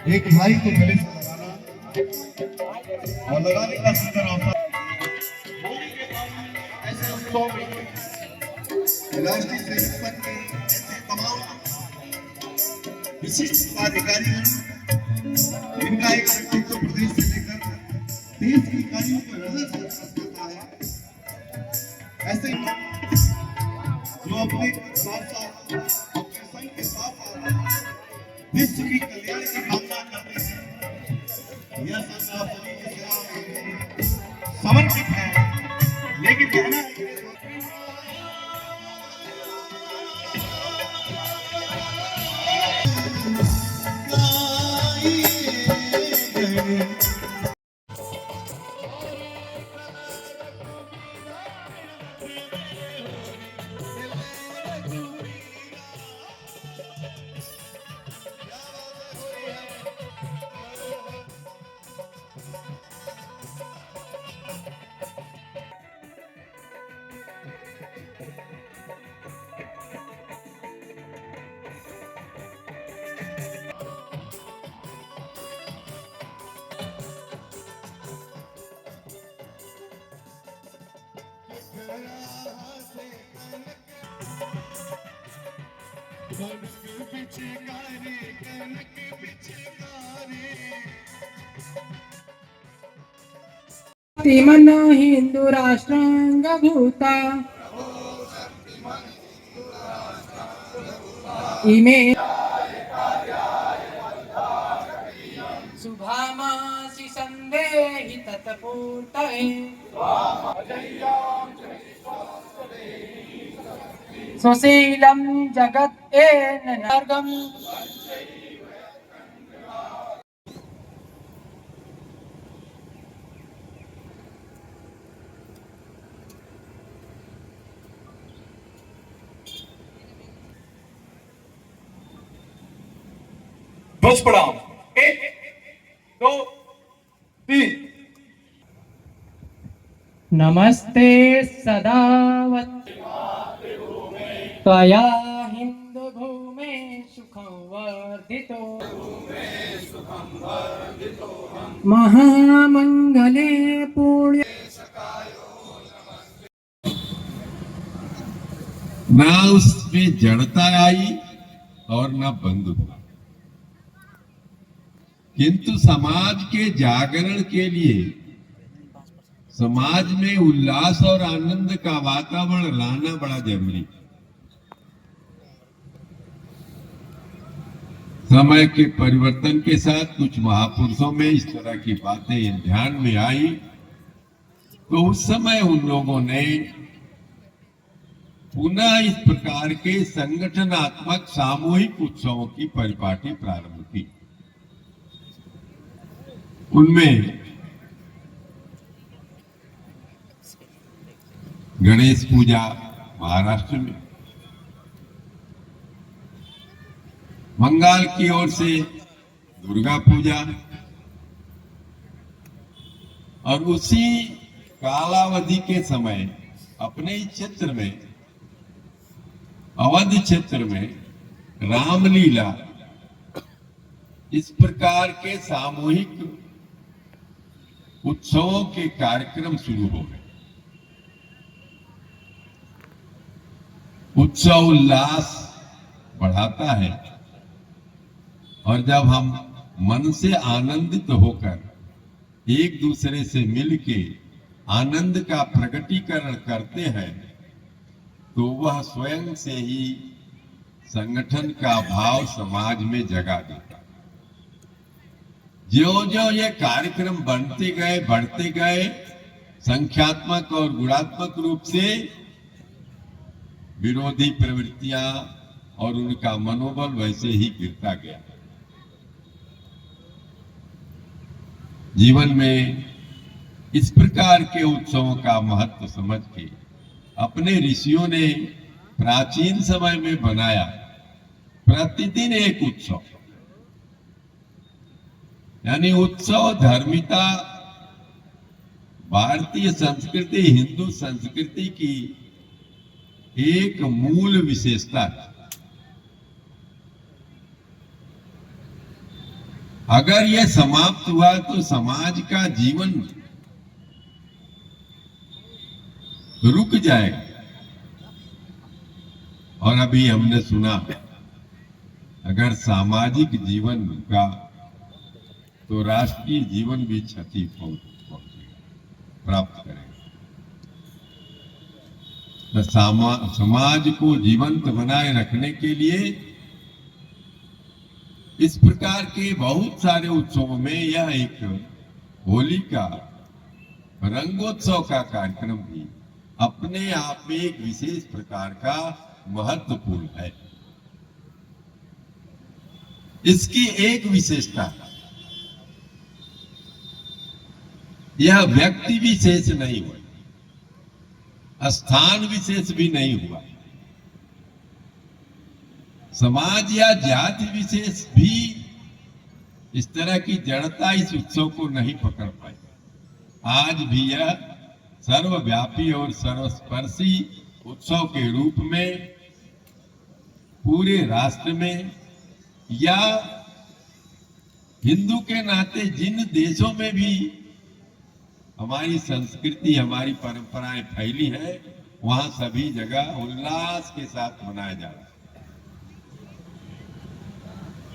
एक भाई को गले से लगाना और लगाने का सुंदर अवसर ऐसे उत्सव में राष्ट्रीय सेवक संघ के ऐसे तमाम विशिष्ट पदाधिकारी हैं जिनका एक व्यक्तित्व प्रदेश से लेकर देश की इकाइयों को नजर से करता है। ऐसे जो अपने साथ साथ अपने संघ के साथ विश्व की कल्याण की कामना करते हैं। यह संघ आप सभी की सेवा में समर्पित है। लेकिन कहना मन हिंदू राष्ट्रांगभूता इमे शुभामासि संदेहि तत्पूर्तये सुशीलं जगत् नर्गम् ध्वज प्रणाम 1 2 3 नमस्ते सदावत् त्वया हिंदू भूमे सुखं वर्धितो महामंगले पुण्य ना उसमें जड़ता आई और ना बंधुता, किंतु समाज के जागरण के लिए समाज में उल्लास और आनंद का वातावरण लाना बड़ा जरूरी। समय के परिवर्तन के साथ कुछ महापुरुषों में इस तरह की बातें ध्यान में आई, तो उस समय उन लोगों ने पुनः इस प्रकार के संगठनात्मक सामूहिक उत्सवों की परिपाटी प्रारंभ की। उनमें गणेश पूजा महाराष्ट्र में, बंगाल की ओर से दुर्गा पूजा, और उसी कालावधि के समय अपने ही क्षेत्र में, अवध क्षेत्र में रामलीला, इस प्रकार के सामूहिक उत्सवों के कार्यक्रम शुरू हो गए। उत्सव उल्लास बढ़ाता है, और जब हम मन से आनंदित होकर एक दूसरे से मिलके आनंद का प्रकटीकरण करते हैं, तो वह स्वयं से ही संगठन का भाव समाज में जगा देता। जो जो ये कार्यक्रम बढ़ते गए, संख्यात्मक और गुणात्मक रूप से विरोधी प्रवृत्तियां और उनका मनोबल वैसे ही गिरता गया। जीवन में इस प्रकार के उत्सवों का महत्व समझ के अपने ऋषियों ने प्राचीन समय में बनाया प्रतिदिन एक उत्सव, यानी उत्सव धर्मिता भारतीय संस्कृति, हिंदू संस्कृति की एक मूल विशेषता है। अगर यह समाप्त हुआ तो समाज का जीवन रुक जाएगा। और अभी हमने सुना, अगर सामाजिक जीवन रुका तो राष्ट्रीय जीवन भी क्षति प्राप्त करेगा। तो समाज को जीवंत बनाए रखने के लिए इस प्रकार के बहुत सारे उत्सवों में यह एक होली का रंगोत्सव का कार्यक्रम भी अपने आप में एक विशेष प्रकार का महत्वपूर्ण है। इसकी एक विशेषता, यह व्यक्ति विशेष नहीं हुआ, स्थान विशेष भी नहीं हुआ, समाज या जाति विशेष भी इस तरह की जड़ता इस उत्सव को नहीं पकड़ पाई। आज भी यह सर्वव्यापी और सर्वस्पर्शी उत्सव के रूप में पूरे राष्ट्र में या हिंदू के नाते जिन देशों में भी हमारी संस्कृति, हमारी परंपराएं फैली है, वहां सभी जगह उल्लास के साथ मनाया जा रहा है।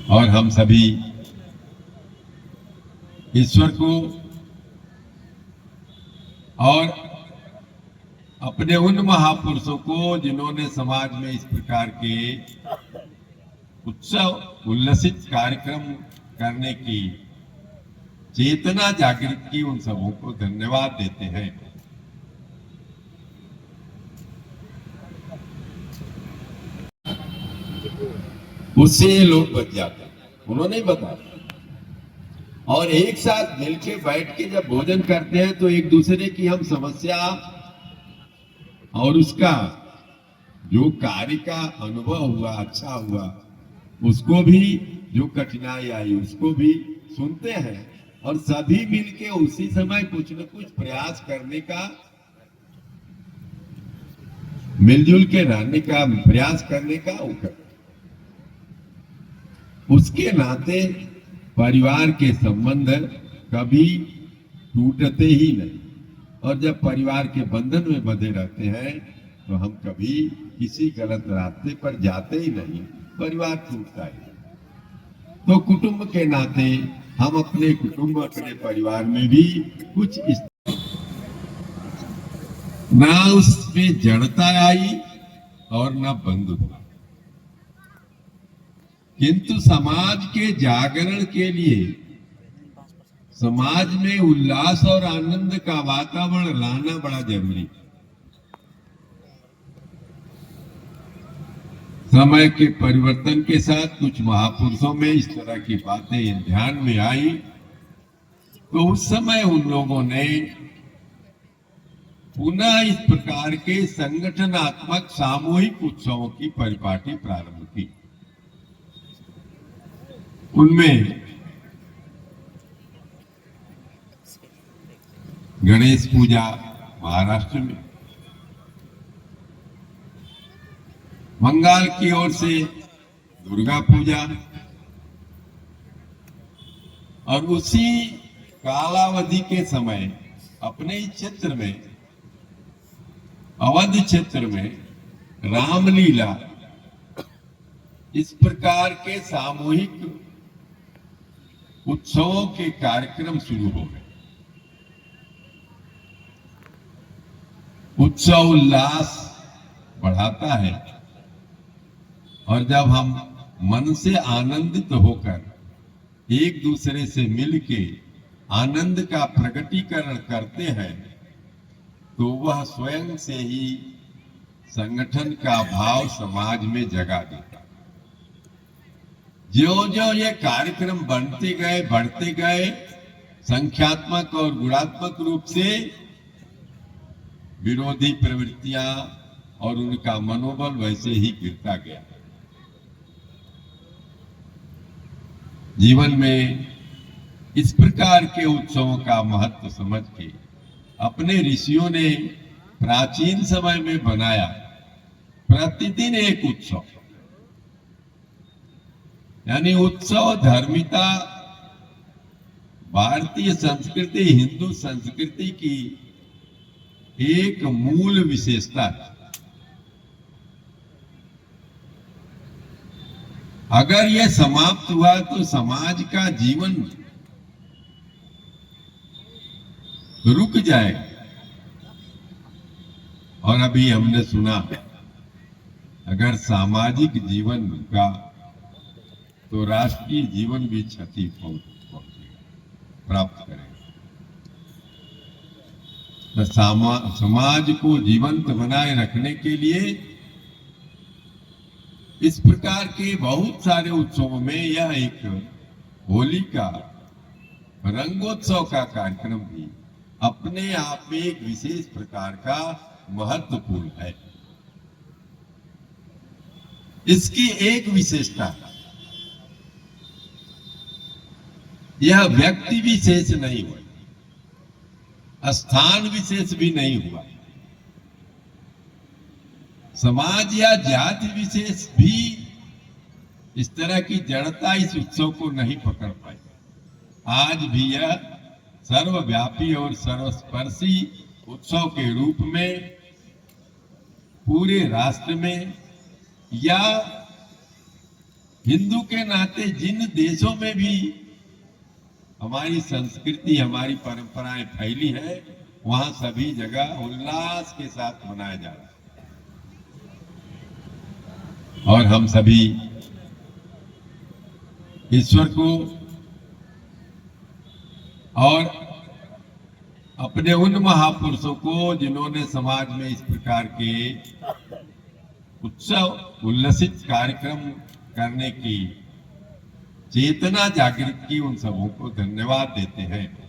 और हम सभी ईश्वर को और अपने उन महापुरुषों को जिन्होंने समाज में इस प्रकार के उत्सव उल्लसित कार्यक्रम करने की चेतना जागृत की, उन सबों को धन्यवाद देते हैं। उससे ये लोग बच जाते हैं, उन्होंने बताया। और एक साथ मिलके बैठ के जब भोजन करते हैं तो एक दूसरे की हम समस्या और उसका जो कार्य का अनुभव हुआ, अच्छा हुआ, उसको भी, जो कठिनाई आई उसको भी सुनते हैं और सभी मिलके उसी समय कुछ न कुछ प्रयास करने का, मिलजुल के रहने का प्रयास करने का उसके नाते परिवार के संबंध कभी टूटते ही नहीं। और जब परिवार के बंधन में बंधे रहते हैं तो हम कभी किसी गलत रास्ते पर जाते ही नहीं, परिवार टूटता ही। तो कुटुंब के नाते हम अपने कुटुंब, अपने परिवार में भी कुछ इस ना उसमें जड़ता आई और ना बंद हुआ, किंतु समाज के जागरण के लिए समाज में उल्लास और आनंद का वातावरण लाना बड़ा जरूरी। समय के परिवर्तन के साथ कुछ महापुरुषों में इस तरह की बातें ध्यान में आई तो उस समय उन लोगों ने पुनः इस प्रकार के संगठनात्मक सामूहिक उत्सवों की परिपाटी प्रारंभ की। उनमें गणेश पूजा महाराष्ट्र में, बंगाल की ओर से दुर्गा पूजा, और उसी कालावधि के समय अपने ही क्षेत्र में, अवध क्षेत्र में रामलीला, इस प्रकार के सामूहिक उत्सवों के कार्यक्रम शुरू हो गए। उत्सव उल्लास बढ़ाता है और जब हम मन से आनंदित होकर एक दूसरे से मिलके आनंद का प्रकटीकरण करते हैं तो वह स्वयं से ही संगठन का भाव समाज में जगा देता। जो जो ये कार्यक्रम बढ़ते गए संख्यात्मक और गुणात्मक रूप से विरोधी प्रवृत्तियां और उनका मनोबल वैसे ही गिरता गया। जीवन में इस प्रकार के उत्सवों का महत्व समझ के अपने ऋषियों ने प्राचीन समय में बनाया प्रतिदिन एक उत्सव, यानी उत्सव धार्मिकता भारतीय संस्कृति, हिंदू संस्कृति की एक मूल विशेषता है। अगर यह समाप्त हुआ तो समाज का जीवन रुक जाएगा। और अभी हमने सुना, अगर सामाजिक जीवन रुका तो राष्ट्रीय जीवन भी क्षति प्राप्त करेगा। तो समाज को जीवंत बनाए रखने के लिए इस प्रकार के बहुत सारे उत्सवों में यह एक होली का रंगोत्सव का कार्यक्रम भी अपने आप में एक विशेष प्रकार का महत्वपूर्ण है। इसकी एक विशेषता, यह व्यक्ति विशेष नहीं हुआ, स्थान विशेष भी नहीं हुआ, समाज या जाति विशेष भी इस तरह की जड़ता इस उत्सव को नहीं पकड़ पाई। आज भी यह सर्वव्यापी और सर्वस्पर्शी उत्सव के रूप में पूरे राष्ट्र में या हिंदू के नाते जिन देशों में भी हमारी संस्कृति, हमारी परंपराएं फैली है, वहां सभी जगह उल्लास के साथ मनाया जा रहा है। और हम सभी ईश्वर को और अपने उन महापुरुषों को जिन्होंने समाज में इस प्रकार के उत्सव उल्लसित कार्यक्रम करने की चेतना जागृत की, उन सबों को धन्यवाद देते हैं।